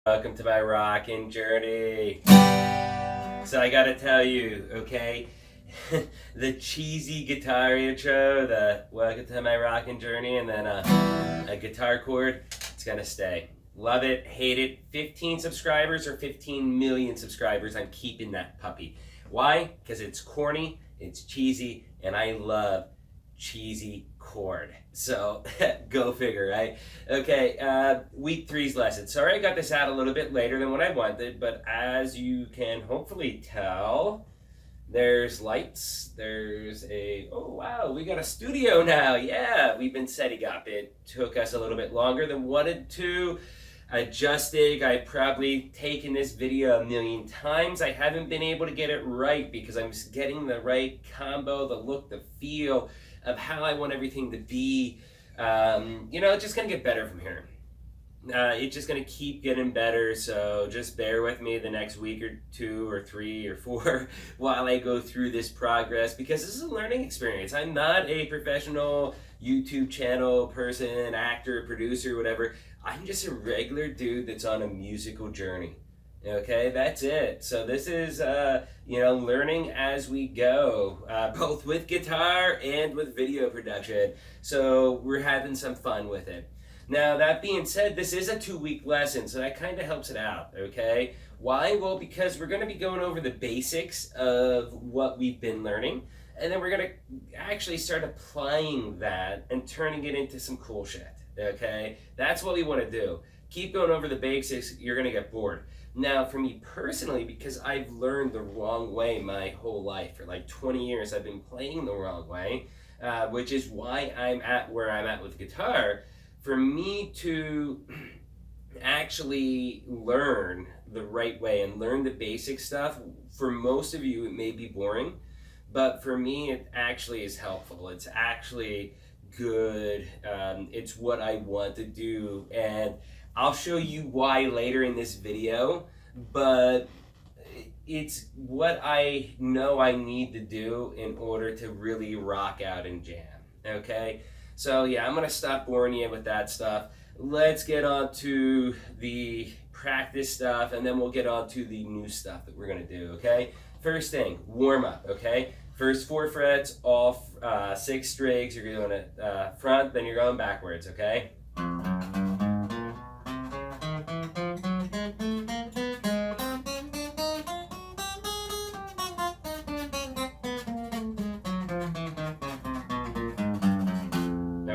Welcome to my rockin' journey. So I gotta tell you, okay, the cheesy guitar intro, the welcome to my rockin' journey, and then a guitar chord, it's gonna stay. Love it, hate it. 15 subscribers or 15 million subscribers, I'm keeping that puppy. Why? Because it's corny, it's cheesy, and I love cheesy chord. So go figure, right? Okay, week three's lesson. Sorry I got this out a little bit later than what I wanted, but as you can hopefully tell, there's lights, there's oh wow, we got a studio now. Yeah, we've been setting up. It took us a little bit longer than wanted to. Adjusting, I've probably taken this video a million times. I haven't been able to get it right because I'm just getting the right combo, the look, the feel of how I want everything to be. It's just gonna get better from here. It's just gonna keep getting better, so just bear with me the next week or two or three or four while I go through this progress, because this is a learning experience. I'm not a professional YouTube channel person, actor, producer, whatever. I'm just a regular dude that's on a musical journey. Okay, that's it. So this is, learning as we go, both with guitar and with video production. So we're having some fun with it. Now, that being said, this is a 2-week lesson, so that kind of helps it out, okay? Why? Well, because we're going to be going over the basics of what we've been learning, and then we're going to actually start applying that and turning it into some cool shit, okay? That's what we want to do. Keep going over the basics, you're going to get bored. Now, for me personally, because I've learned the wrong way my whole life, for like 20 years I've been playing the wrong way, which is why I'm at where I'm at with guitar. For me to actually learn the right way and learn the basic stuff, for most of you it may be boring, but for me it actually is helpful. It's actually good. It's what I want to do, and I'll show you why later in this video, but it's what I know I need to do in order to really rock out and jam, okay? So yeah, I'm going to stop boring you with that stuff. Let's get on to the practice stuff, and then we'll get on to the new stuff that we're going to do, okay? First thing, warm up, okay? First 4 frets, all 6 strings, you're going to front, then you're going backwards, okay?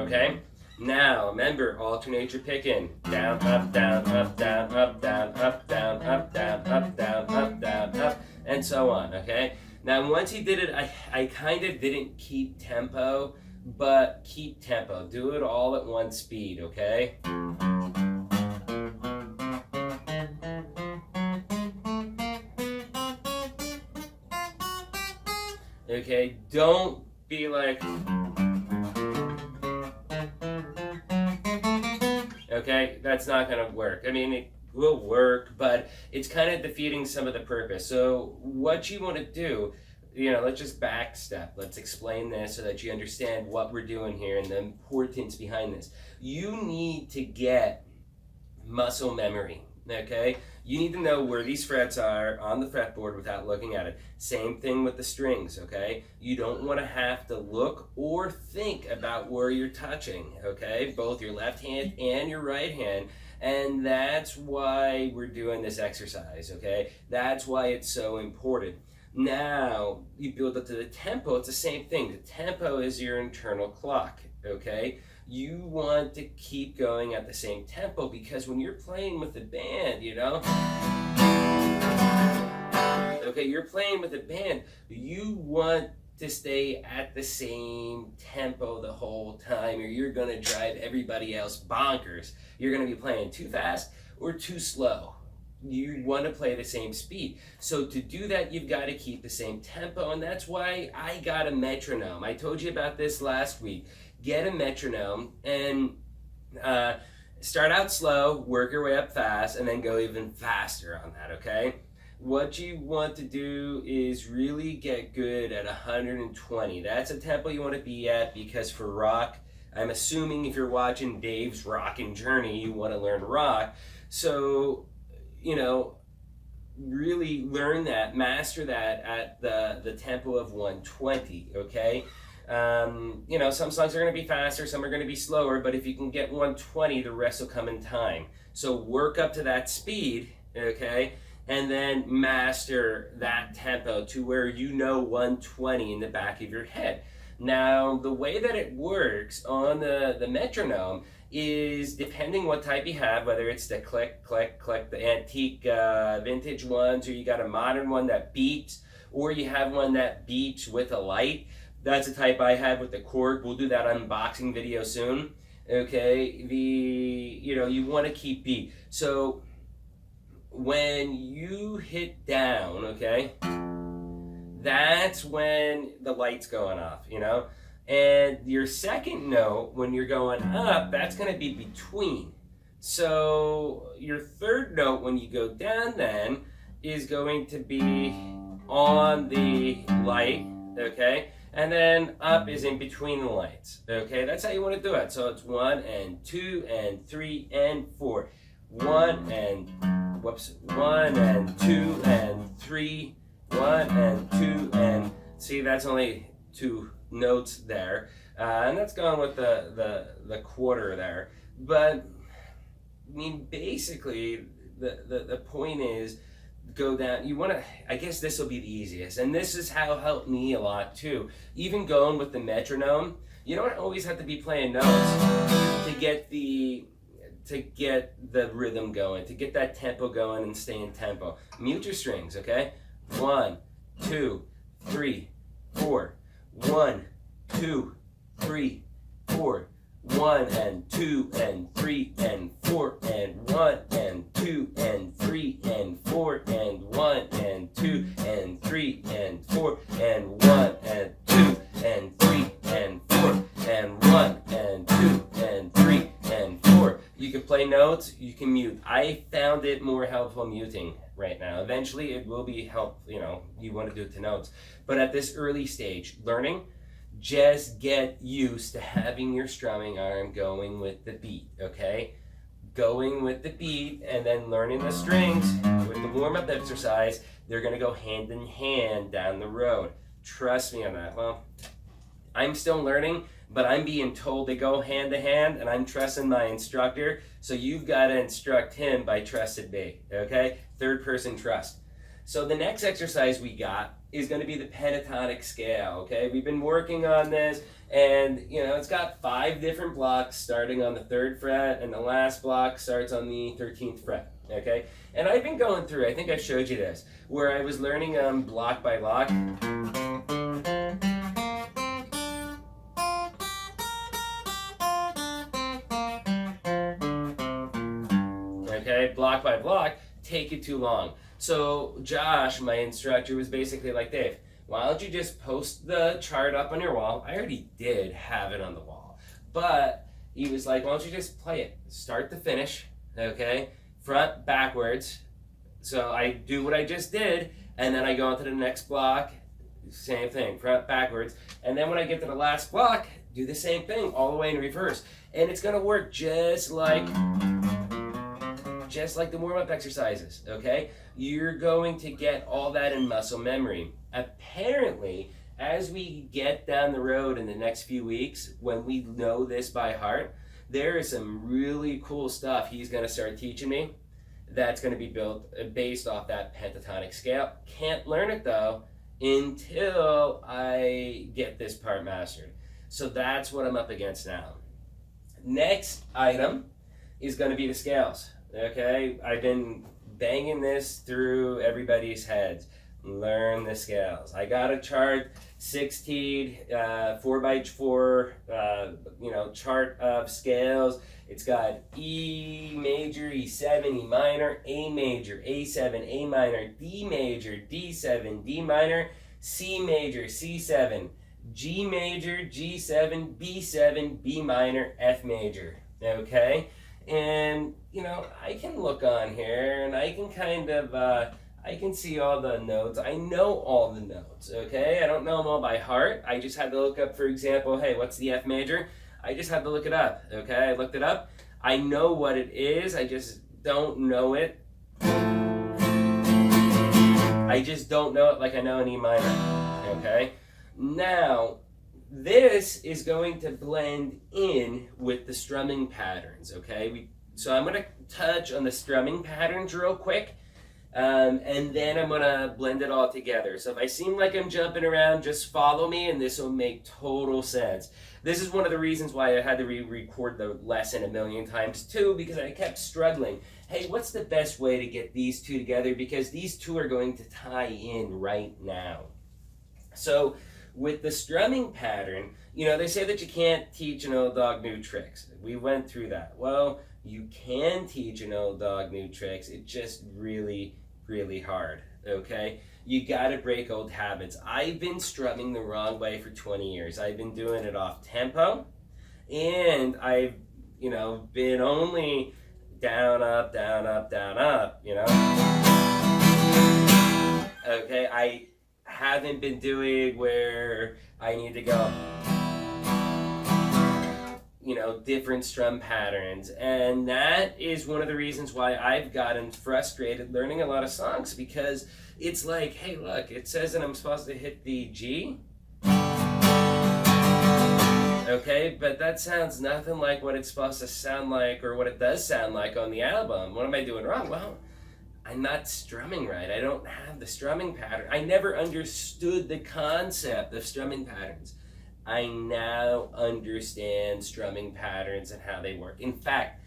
Okay? Now, remember, alternate your picking. Down, up, down, up, down, up, down, up, down, up, down, up, down, up, down, up, and so on, okay? Now, once you did it, I kind of didn't keep tempo, but keep tempo. Do it all at one speed, okay? Okay, don't be like... Okay, that's not going to work. I mean, it will work, but it's kind of defeating some of the purpose. So what you want to do, let's just backstep. Let's explain this so that you understand what we're doing here and the importance behind this. You need to get muscle memory, okay? You need to know where these frets are on the fretboard without looking at it. Same thing with the strings, okay? You don't want to have to look or think about where you're touching, okay? Both your left hand and your right hand. And that's why we're doing this exercise, okay? That's why it's so important. Now, you build up to the tempo, it's the same thing. The tempo is your internal clock, okay? You want to keep going at the same tempo, because when you're playing with the band, okay, you're playing with the band, you want to stay at the same tempo the whole time, or you're going to drive everybody else bonkers. You're going to be playing too fast or too slow. You want to play the same speed. So to do that, you've got to keep the same tempo, and that's why I got a metronome. I told you about this last week. Get a metronome and start out slow, work your way up fast, and then go even faster on that, okay? What you want to do is really get good at 120. That's a tempo you want to be at, because for rock, I'm assuming if you're watching Dave's Rockin' Journey, you want to learn rock. So really learn that, master that at the tempo of 120, okay? Some songs are going to be faster, some are going to be slower, but if you can get 120, the rest will come in time. So work up to that speed, okay? And then master that tempo to where 120 in the back of your head. Now, the way that it works on the metronome is depending what type you have, whether it's the click, click, click, the antique vintage ones, or you got a modern one that beeps, or you have one that beeps with a light. That's the type I have with the cork. We'll do that unboxing video soon. Okay, you want to keep beat. So when you hit down, okay, that's when the light's going off, And your second note, when you're going up, that's going to be between. So your third note, when you go down then, is going to be on the light, okay? And then up is in between the lights, okay? That's how you want to do it. So it's 1 and 2 and 3 and 4. 1 and 2 and 3. 1 and 2 and, see, that's only 2 notes there, and that's going with the quarter there. But I mean, basically the point is, go down. You want to, I guess this will be the easiest, and this is how helped me a lot too. Even going with the metronome, you don't always have to be playing notes to get the rhythm going, to get that tempo going and stay in tempo. Mute your strings, okay? 1, 2, 3, 4. 1, 2, 3, 4. 1 and 2 and 3 and 4 and 1 and 2 and 3 and 4 and 1 and 2 and 3 and 4 and 1 and 2 and 3 and 4 and 1 and 2 and 3 and 4. You can play notes, you can mute. I found it more helpful muting right now. Eventually it will be you want to do it to notes. But at this early stage, learning, just get used to having your strumming arm going with the beat, okay? Going with the beat and then learning the strings with the warm-up exercise, they're going to go hand in hand down the road. Trust me on that. Well, I'm still learning, but I'm being told they go hand to hand, and I'm trusting my instructor, so you've got to instruct him by trusted me, okay? Third person trust. So the next exercise we got is going to be the pentatonic scale, okay? We've been working on this, and it's got 5 different blocks starting on the 3rd fret, and the last block starts on the 13th fret, okay? And I've been going through, I think I showed you this, where I was learning block by block. Okay, block by block, take it too long. So Josh, my instructor, was basically like, Dave, why don't you just post the chart up on your wall? I already did have it on the wall, but he was like, why don't you just play it, start to finish, okay, front, backwards. So I do what I just did, and then I go on to the next block, same thing, front, backwards, and then when I get to the last block, do the same thing, all the way in reverse. And it's gonna work just like the warm-up exercises, okay? You're going to get all that in muscle memory. Apparently, as we get down the road in the next few weeks, when we know this by heart, there is some really cool stuff he's going to start teaching me that's going to be built based off that pentatonic scale. Can't learn it, though, until I get this part mastered. So that's what I'm up against now. Next item is going to be the scales. Okay, I've been banging this through everybody's heads. Learn the scales. I got a chart, 16, 4x4, chart of scales. It's got E major, E7, E minor, A major, A7, A minor, D major, D7, D minor, C major, C7, G major, G7, B7, B minor, F major. Okay? And, I can look on here and I can kind of, I can see all the notes. I know all the notes, okay? I don't know them all by heart. I just had to look up, for example, hey, what's the F major? I just had to look it up, okay? I looked it up. I know what it is. I just don't know it I just don't know it like I know an E minor, okay? Now, this is going to blend in with the strumming patterns, okay? So I'm going to touch on the strumming patterns real quick, and then I'm going to blend it all together. So if I seem like I'm jumping around, just follow me, and this will make total sense. This is one of the reasons why I had to re-record the lesson a million times too, because I kept struggling. Hey, what's the best way to get these two together? Because these two are going to tie in right now. So with the strumming pattern, they say that you can't teach an old dog new tricks. We went through that. Well, you can teach an old dog new tricks. It's just really, really hard, okay? You gotta break old habits. I've been strumming the wrong way for 20 years. I've been doing it off tempo, and I've, been only down, up, down, up, down, up, Okay, I haven't been doing where I need to go, different strum patterns. And that is one of the reasons why I've gotten frustrated learning a lot of songs, because it's like, hey, look, it says that I'm supposed to hit the G. Okay, but that sounds nothing like what it's supposed to sound like, or what it does sound like on the album. What am I doing wrong? Well, I'm not strumming right. I don't have the strumming pattern. I never understood the concept of strumming patterns. I now understand strumming patterns and how they work. In fact,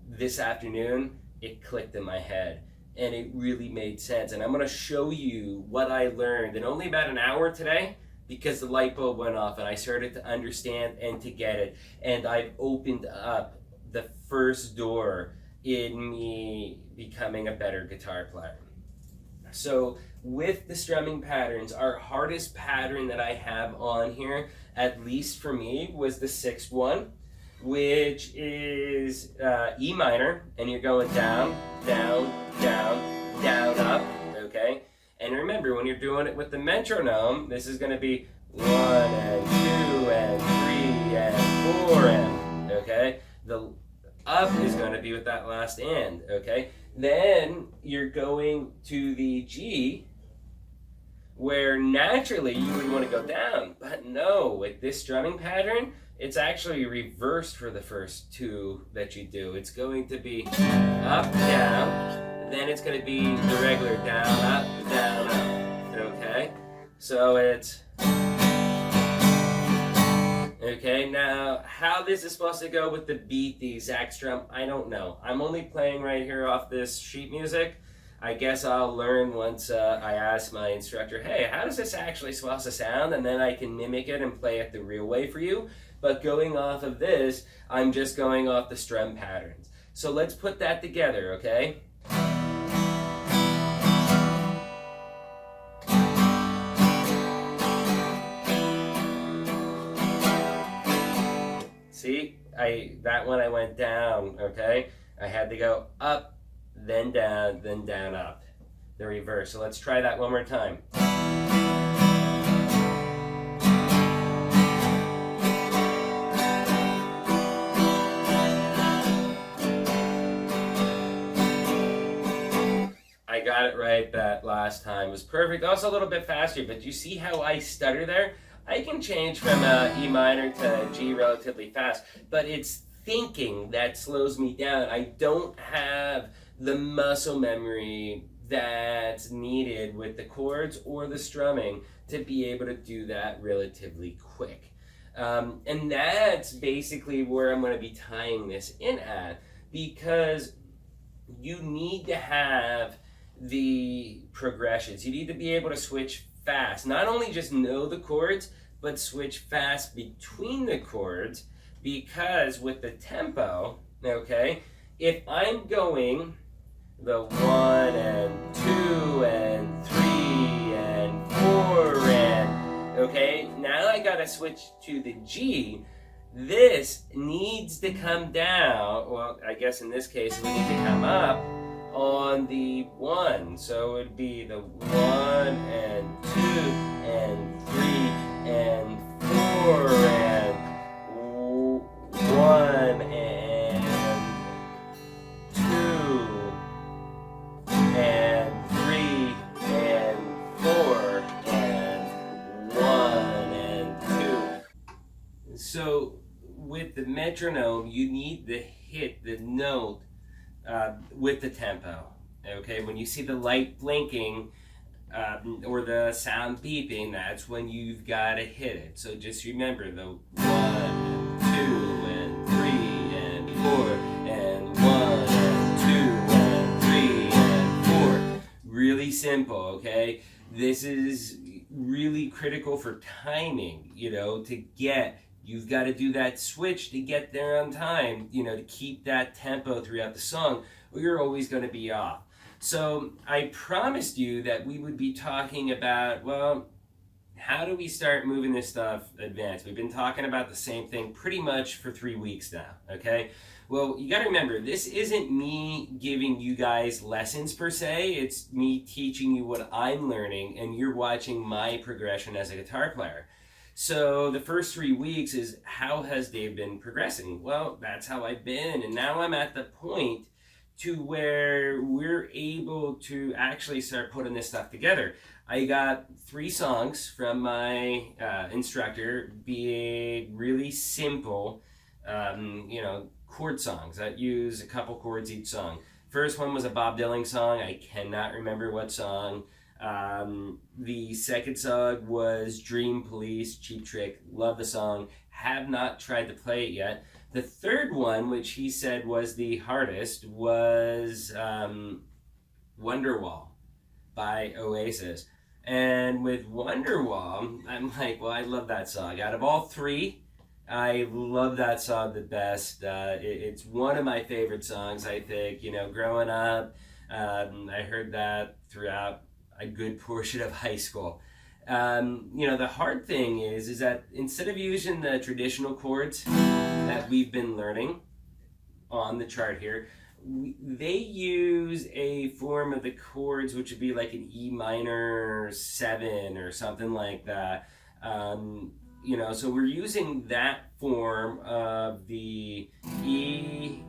this afternoon, it clicked in my head, and it really made sense. And I'm going to show you what I learned in only about an hour today, because the light bulb went off and I started to understand and to get it. And I've opened up the first door in me becoming a better guitar player. So with the strumming patterns, our hardest pattern that I have on here, at least for me, was the 6-1, which is E minor, and you're going down, down, down, down, up, okay? And remember, when you're doing it with the metronome, this is going to be 1 and 2 and 3 and 4 and, okay? The up is going to be with that last and, okay? Then you're going to the G, where naturally you would want to go down, but no, with this strumming pattern, it's actually reversed for the first two that you do. It's going to be up, down, then it's going to be the regular down, up, okay? So it's... Okay, now how this is supposed to go with the beat, the exact strum, I don't know. I'm only playing right here off this sheet music. I guess I'll learn once I ask my instructor, hey, how does this actually supposed to sound? And then I can mimic it and play it the real way for you. But going off of this, I'm just going off the strum patterns. So let's put that together, okay? See, that one I went down, okay? I had to go up, then down, up. The reverse. So let's try that one more time. I got it right that last time. It was perfect. Also a little bit faster, but you see how I stutter there? I can change from E minor to G relatively fast, but it's thinking that slows me down. I don't have the muscle memory that's needed with the chords or the strumming to be able to do that relatively quick. And that's basically where I'm going to be tying this in at, because you need to have the progressions. You need to be able to switch fast. Not only just know the chords, but switch fast between the chords, because with the tempo, okay, if I'm going the 1 and 2 and 3 and 4 and, okay, now I gotta switch to the G. This needs to come down, well, I guess in this case we need to come up on the 1. So it would be the 1 and 2 and 3 and 4 and 1 and 2 and 3 with the metronome, you need to hit the note with the tempo. Okay, when you see the light blinking or the sound beeping, that's when you've got to hit it. So just remember the 1 and 2 and 3 and 4 and 1 and 2 and 3 and 4. Really simple, okay? This is really critical for timing, you've got to do that switch to get there on time, to keep that tempo throughout the song, or you're always going to be off. So I promised you that we would be talking about, well, how do we start moving this stuff advanced? We've been talking about the same thing pretty much for 3 weeks now, okay? Well, you got to remember, this isn't me giving you guys lessons per se. It's me teaching you what I'm learning, and you're watching my progression as a guitar player. So the first 3 weeks is, how has Dave been progressing? Well, that's how I've been, and now I'm at the point to where we're able to actually start putting this stuff together. I got 3 songs from my instructor, being really simple, chord songs that use a couple chords each song. First one was a Bob Dylan song. I cannot remember what song. The second song was Dream Police, Cheap Trick. Love the song. Have not tried to play it yet. The third one, which he said was the hardest, was Wonderwall by Oasis. And with Wonderwall, I'm like, well, I love that song. Out of all 3, I love that song the best. It's one of my favorite songs, I think. Growing up, I heard that throughout a good portion of high school. The hard thing is that instead of using the traditional chords that we've been learning on the chart here, they use a form of the chords which would be like an E minor 7 or something like that. So we're using that form of the E,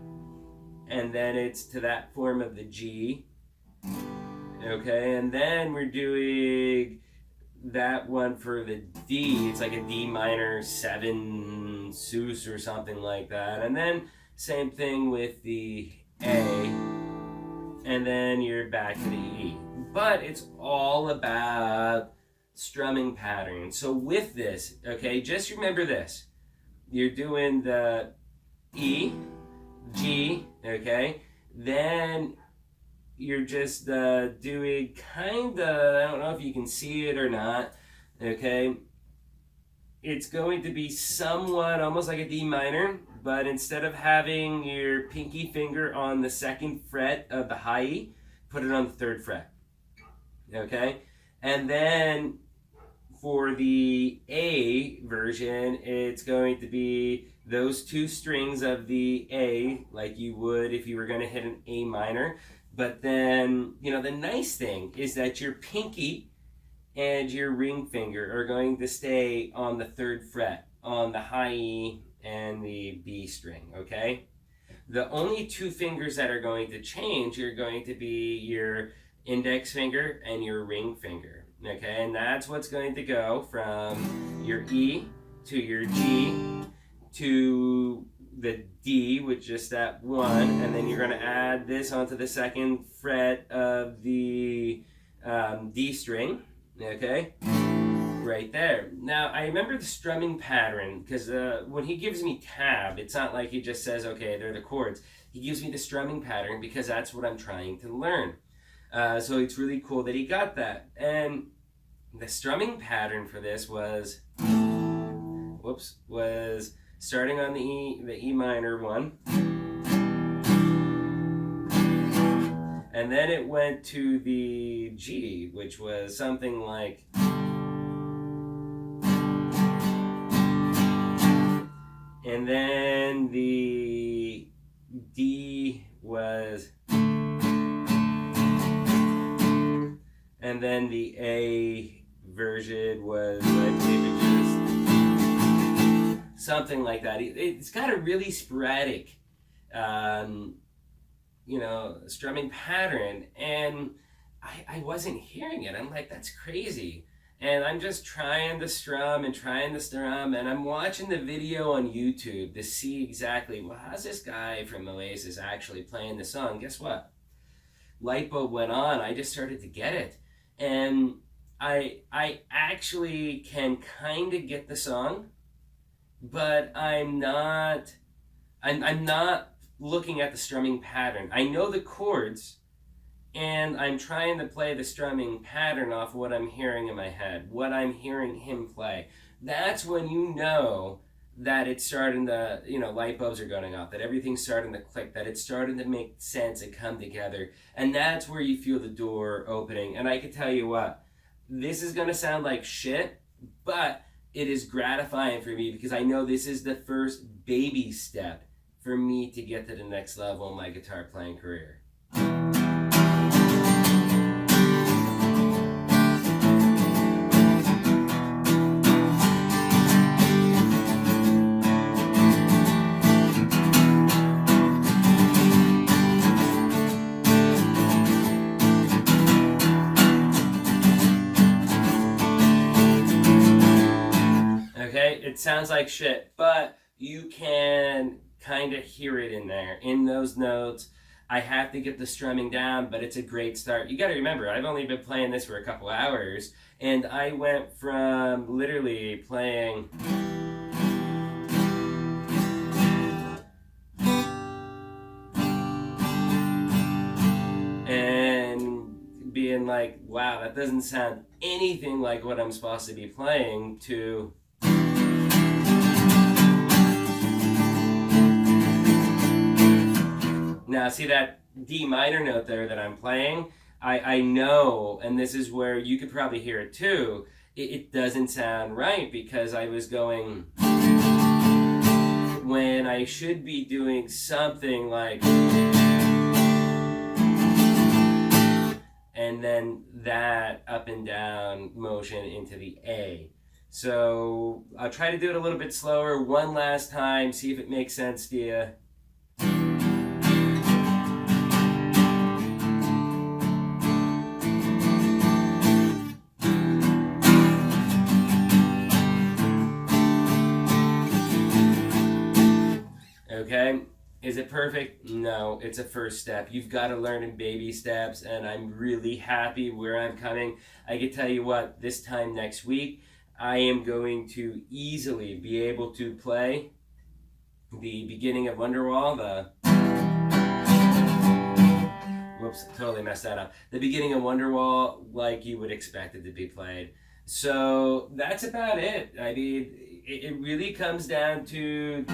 and then it's to that form of the G. Okay, and then we're doing that one for the D. It's like a D minor 7 sus or something like that. And then same thing with the A, and then you're back to the E. But it's all about strumming patterns. So with this, okay, just remember this. You're doing the E, G, okay? Then you're just doing kind of, I don't know if you can see it or not, okay? It's going to be somewhat almost like a D minor, but instead of having your pinky finger on the 2nd fret of the high E, put it on the 3rd fret, okay? And then for the A version, it's going to be those 2 strings of the A, like you would if you were going to hit an A minor. But then, the nice thing is that your pinky and your ring finger are going to stay on the 3rd fret, on the high E and the B string, okay? The only 2 fingers that are going to change are going to be your index finger and your ring finger, okay? And that's what's going to go from your E to your G to the D with just that 1, and then you're going to add this onto the 2nd fret of the D string, okay? Right there. Now, I remember the strumming pattern, because when he gives me tab, it's not like he just says, okay, they're the chords. He gives me the strumming pattern because that's what I'm trying to learn. So it's really cool that he got that. And the strumming pattern for this was starting on the E minor 1, and then it went to the G, which was something like, and then the D was, and then the A version was, I believe it just something like that. It's got a really sporadic, strumming pattern, and I wasn't hearing it. I'm like, that's crazy. And I'm just trying to strum and trying to strum, and I'm watching the video on YouTube to see exactly, well, how's this guy from Oasis actually playing the song? Guess what? Light bulb went on. I just started to get it. And I actually can kind of get the song, but I'm not looking at the strumming pattern. I know the chords, and I'm trying to play the strumming pattern off what I'm hearing in my head, what I'm hearing him play. That's when you know that it's starting to, light bulbs are going off, that everything's starting to click, that it's starting to make sense and come together. And that's where you feel the door opening. And I can tell you what, this is going to sound like shit, but it is gratifying for me because I know this is the first baby step for me to get to the next level in my guitar playing career. Okay, it sounds like shit, but you can kind of hear it in there, in those notes. I have to get the strumming down, but it's a great start. You got to remember, I've only been playing this for a couple hours, and I went from literally playing and being like, wow, that doesn't sound anything like what I'm supposed to be playing, to now, see that D minor note there that I'm playing? I know, and this is where you could probably hear it too, it doesn't sound right because I was going when I should be doing something like, and then that up and down motion into the A. So I'll try to do it a little bit slower one last time, see if it makes sense to you. Okay, is it perfect? No, it's a first step. You've got to learn in baby steps, and I'm really happy where I'm coming. I can tell you what, this time next week, I am going to easily be able to play the beginning of Wonderwall, whoops, totally messed that up. The beginning of Wonderwall like you would expect it to be played. So that's about it. I mean, it really comes down to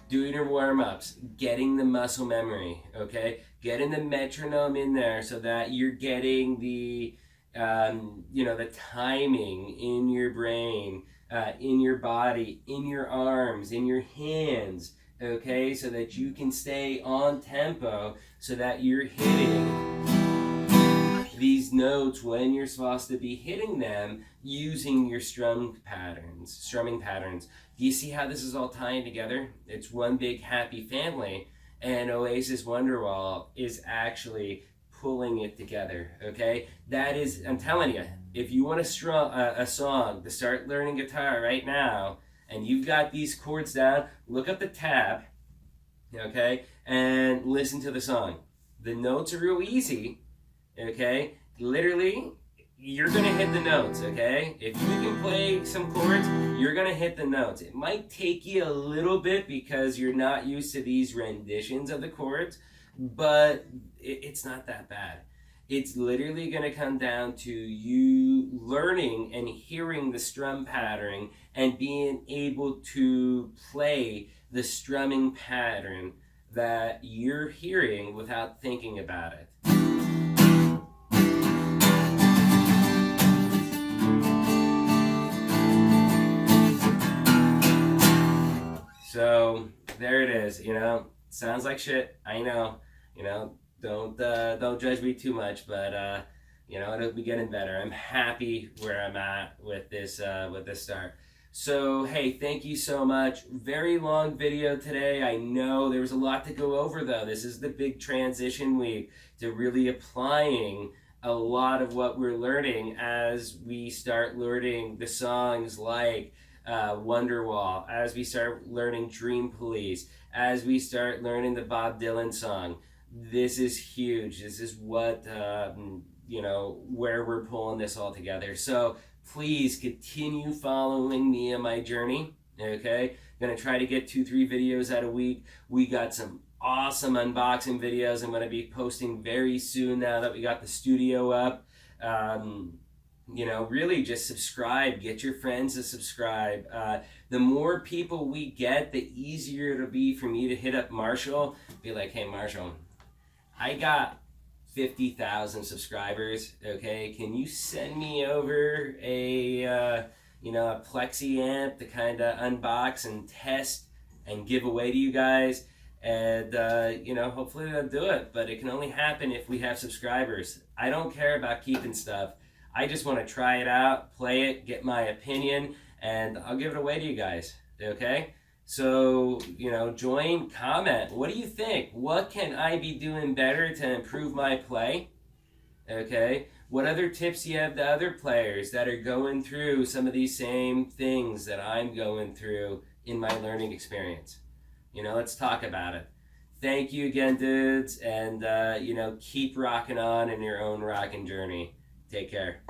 doing your warm-ups, getting the muscle memory, okay? Getting the metronome in there so that you're getting the, the timing in your brain, in your body, in your arms, in your hands, okay? So that you can stay on tempo, so that you're hitting these notes when you're supposed to be hitting them using your strumming patterns. Do you see how this is all tying together? It's one big happy family, and Oasis Wonderwall is actually pulling it together, okay? That is, I'm telling you, if you want a song to start learning guitar right now, and you've got these chords down, look up the tab, okay, and listen to the song. The notes are real easy, okay? Literally, you're gonna hit the notes, okay? If you can play some chords, you're gonna hit the notes. It might take you a little bit because you're not used to these renditions of the chords, but it's not that bad. It's literally gonna come down to you learning and hearing the strum pattern and being able to play the strumming pattern that you're hearing without thinking about it. So there it is, sounds like shit, I know, don't judge me too much, but it'll be getting better. I'm happy where I'm at with this start. So hey, thank you so much. Very long video today. I know there was a lot to go over though. This is the big transition week to really applying a lot of what we're learning as we start learning the songs like Wonderwall, as we start learning Dream Police, as we start learning the Bob Dylan song. This is huge. This is what, where we're pulling this all together. So please continue following me on my journey. Okay, I'm gonna try to get 2-3 videos out a week. We got some awesome unboxing videos I'm gonna be posting very soon now that we got the studio up. Really just subscribe, get your friends to subscribe. The more people we get, the easier it'll be for me to hit up Marshall, be like, hey Marshall, I got 50,000 subscribers, okay? Can you send me over a Plexi amp to kind of unbox and test and give away to you guys? And, hopefully they'll do it, but it can only happen if we have subscribers. I don't care about keeping stuff. I just want to try it out, play it, get my opinion, and I'll give it away to you guys, okay? So, join, comment. What do you think? What can I be doing better to improve my play? Okay? What other tips do you have to other players that are going through some of these same things that I'm going through in my learning experience? Let's talk about it. Thank you again, dudes, and, keep rocking on in your own rockin' journey. Take care.